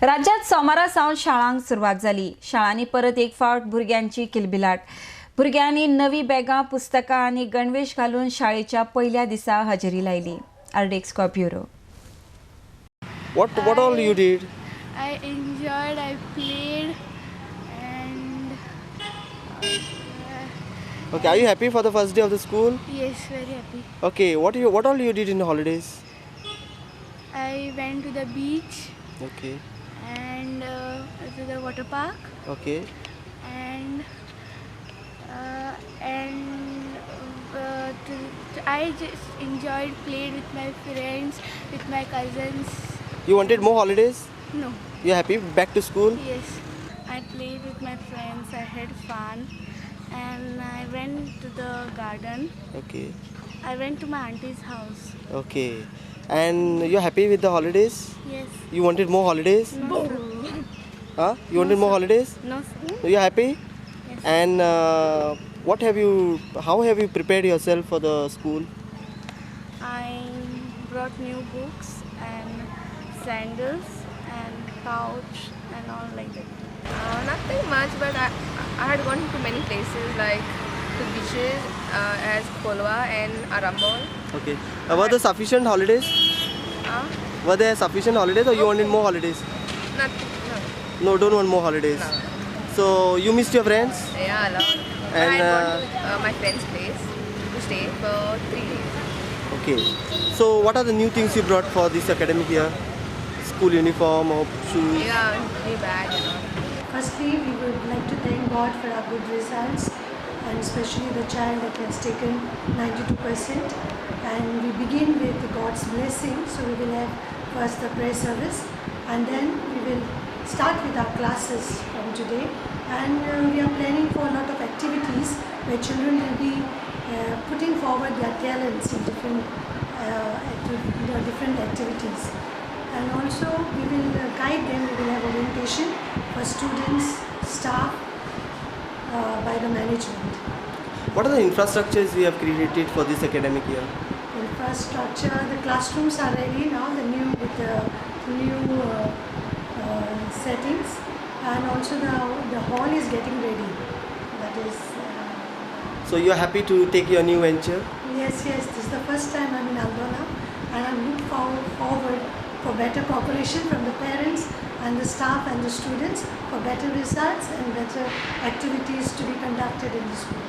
राज्यात सोमारा सावन शाळांक सुरवात जाली. शाळांनी परत एक फावट भुरग्यांची किलबिलाट. भुरग्यांनी नवी बॅगां, पुस्तकां आनी गणवेश घालून शाळेच्या पयल्या दिसा हजेरी लायली. आर्डेक्सको bureau. What all you did? I enjoyed, I played, and Okay, are you happy for the first day of the school? yes, very happy. Okay, what all you did in the holidays? I went to the beach Okay, and to the water park, okay, and I just enjoyed, played with my friends, with my cousins. you wanted more holidays? No, You're happy back to school? yes, I played with my friends. I had fun, and I went to the garden. Okay, I went to my auntie's house. okay, and you're happy with the holidays? Yes. You wanted more holidays? No. Huh? You wanted more holidays? No, sir. So you're happy? Yes. And how have you prepared yourself for the school? I brought new books and sandals and pouch and all like that. Nothing much, but I had gone to many places like the beaches as Kolwa and Arambol. Okay. Were there sufficient holidays? Were there sufficient holidays or you wanted more holidays? Nothing. No, don't want more holidays. No. So you missed your friends? Yeah, a lot. But And, I had gone to my friend's place to stay for 3 days. Okay. So what are the new things you brought for this academic year? School uniform or shoes? Yeah, new bag and all. Firstly, we would like to thank God for our good results, and especially the child that has taken 92%. And we begin with God's blessing. So we will have first the prayer service, and then we will start with our classes from today. And we are planning for a lot of activities where children will be putting forward their talents in different activities. And also we will guide them. We will have orientation for students, staff, by the management. What are the infrastructures we have created for this academic year? Infrastructure, the classrooms are ready now, the new with the new settings, and also the hall is getting ready. That is So you are happy to take your new venture? yes, this is the first time I'm in Aldona, and I look forward for better cooperation from the parents and the staff and the students, for better results and better activities to be conducted in the school.